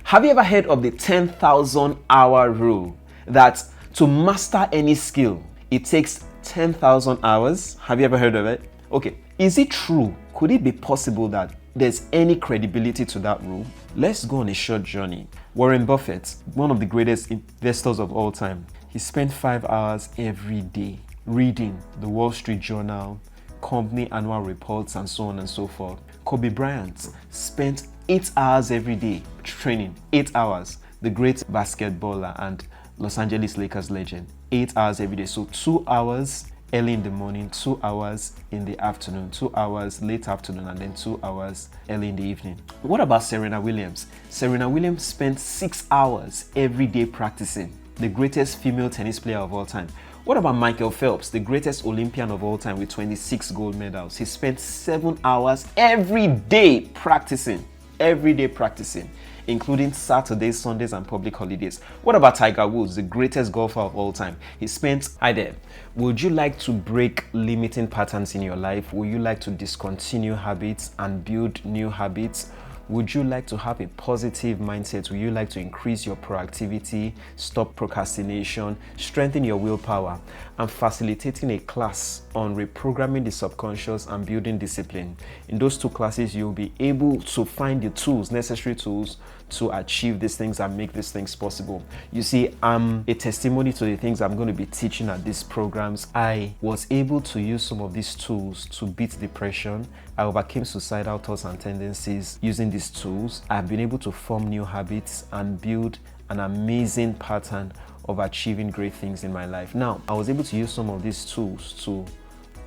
Have you ever heard of the 10,000 hour rule? That to master any skill, it takes 10,000 hours? Have you ever heard of it? Okay, is it true? Could it be possible that there's any credibility to that rule? Let's go on a short journey. Warren Buffett, one of the greatest investors of all time, he spent 5 hours every day reading the Wall Street Journal, company annual reports, and so on and so forth. Kobe Bryant spent 8 hours every day training. 8 hours. The great basketballer and Los Angeles Lakers legend. 8 hours every day. So 2 hours early in the morning, 2 hours in the afternoon, 2 hours late afternoon, and then 2 hours early in the evening. What about Serena Williams? Serena Williams spent 6 hours every day practicing. The greatest female tennis player of all time. What about Michael Phelps, the greatest Olympian of all time with 26 gold medals? He spent 7 hours every day practicing. Every day practicing, including Saturdays, Sundays, and public holidays. What about Tiger Woods, the greatest golfer of all time? He spent, hi there, would you like to break limiting patterns in your life? Would you like to discontinue habits and build new habits? Would you like to have a positive mindset? Would you like to increase your proactivity, stop procrastination, strengthen your willpower? I'm facilitating a class on reprogramming the subconscious and building discipline. In those 2 classes, you'll be able to find the tools, necessary tools, to achieve these things and make these things possible. You see, I'm a testimony to the things I'm going to be teaching at these programs. I was able to use some of these tools to beat depression. I overcame suicidal thoughts and tendencies using these tools. I've been able to form new habits and build an amazing pattern of achieving great things in my life. Now, I was able to use some of these tools to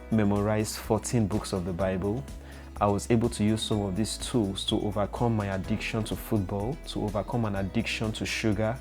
memorize 14 books of the Bible. I was able to use some of these tools to overcome my addiction to football, to overcome an addiction to sugar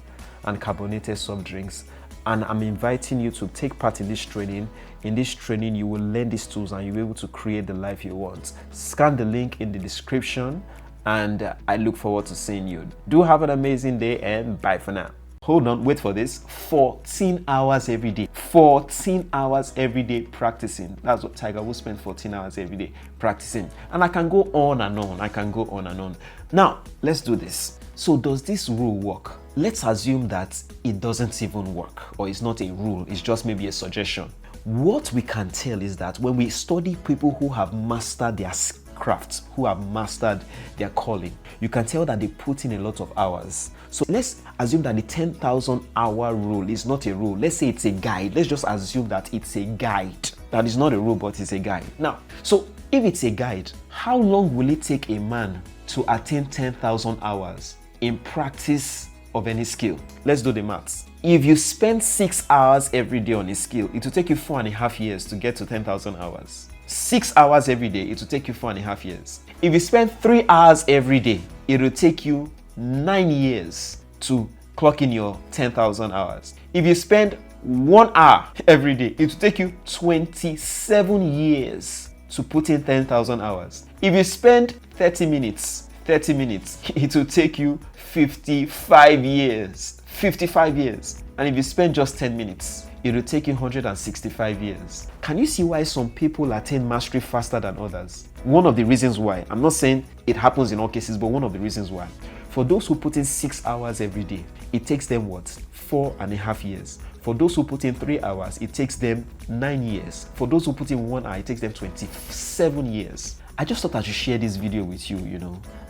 and carbonated soft drinks. And I'm inviting you to take part in this training. In this training, you will learn these tools and you'll be able to create the life you want. Scan the link in the description and I look forward to seeing you. Do have an amazing day and bye for now. Hold on, wait for this. 14 hours every day. 14 hours every day practicing. That's what Tiger Woods spent 14 hours every day practicing. And I can go on and on. I can go on and on. Now, let's do this. So does this rule work? Let's assume that it doesn't even work, or it's not a rule. It's just maybe a suggestion. What we can tell is that when we study people who have mastered their crafts, who have mastered their calling, you can tell that they put in a lot of hours. So let's assume that the 10,000 hour rule is not a rule. Let's say it's a guide. Let's just assume that it's a guide. That is not a rule, but it's a guide. Now, so if it's a guide, how long will it take a man to attain 10,000 hours in practice of any skill? Let's do the maths. If you spend 6 hours every day on a skill, it will take you 4.5 years to get to 10,000 hours. 6 hours every day, it will take you 4.5 years. If you spend 3 hours every day, it will take you 9 years to clock in your 10,000 hours. If you spend 1 hour every day, it will take you 27 years to put in 10,000 hours. If you spend 30 minutes, it will take you 55 years. 55 years. And if you spend just 10 minutes, it will take you 165 years. Can you see why some people attain mastery faster than others? One of the reasons why, I'm not saying it happens in all cases, but one of the reasons why. For those who put in 6 hours every day, it takes them what? 4.5 years. For those who put in 3 hours, it takes them 9 years. For those who put in 1 hour, it takes them 27 years. I just thought I should share this video with you,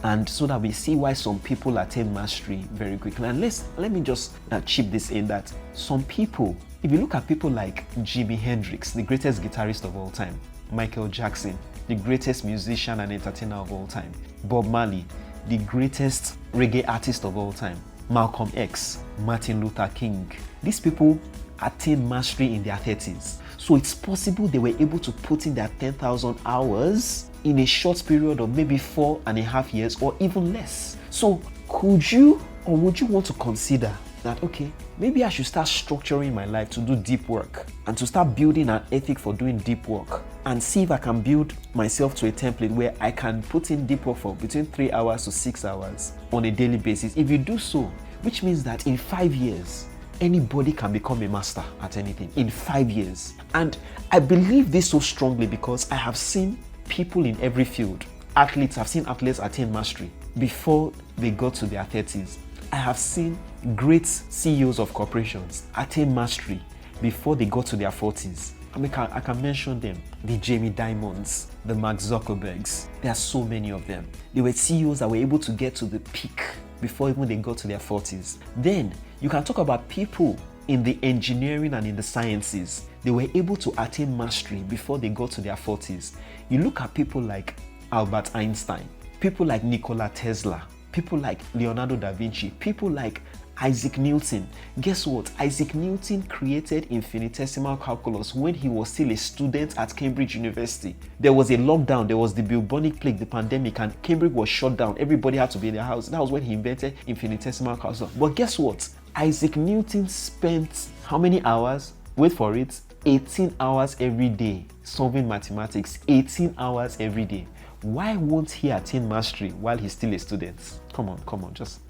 and so that we see why some people attain mastery very quickly. And let me just chip this in that some people, if you look at people like Jimi Hendrix, the greatest guitarist of all time, Michael Jackson, the greatest musician and entertainer of all time, Bob Marley, the greatest reggae artist of all time, Malcolm X, Martin Luther King, these people attain mastery in their 30s. So it's possible they were able to put in their 10,000 hours in a short period of maybe 4.5 years or even less. So could you or would you want to consider that, okay, maybe I should start structuring my life to do deep work and to start building an ethic for doing deep work and see if I can build myself to a template where I can put in deep work for between 3 hours to 6 hours on a daily basis. If you do so, which means that in 5 years, anybody can become a master at anything in 5 years. And I believe this so strongly because I have seen people in every field. I've seen athletes attain mastery before they got to their 30s. I have seen great CEOs of corporations attain mastery before they got to their 40s. I can mention them, the Jamie Dimons, the Mark Zuckerbergs. There are so many of them. They were CEOs that were able to get to the peak before even they got to their 40s. Then you can talk about people in the engineering and in the sciences. They were able to attain mastery before they got to their 40s. You look at people like Albert Einstein, people like Nikola Tesla, people like Leonardo da Vinci, people like Isaac Newton. Guess what? Isaac Newton created infinitesimal calculus when he was still a student at Cambridge University. There was a lockdown, there was the bubonic plague, the pandemic, and Cambridge was shut down. Everybody had to be in their house. That was when he invented infinitesimal calculus. But guess what? Isaac Newton spent how many hours? Wait for it. 18 hours every day solving mathematics. 18 hours every day. Why won't he attain mastery while he's still a student? Come on, just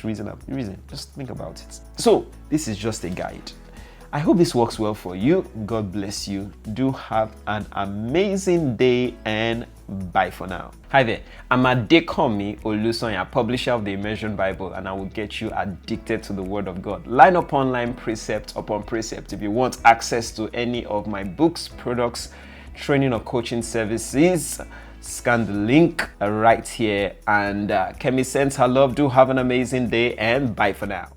reason up. Just think about it. So this is just a guide. I hope this works well for you. God bless you. Do have an amazing day and bye for now. Hi there. I'm Adekomi Olusonya, publisher of the Immersion Bible, and I will get you addicted to the Word of God. Line upon line, precept upon precept. If you want access to any of my books, products, training or coaching services, scan the link right here. And Kemi sends her love. Do have an amazing day and bye for now.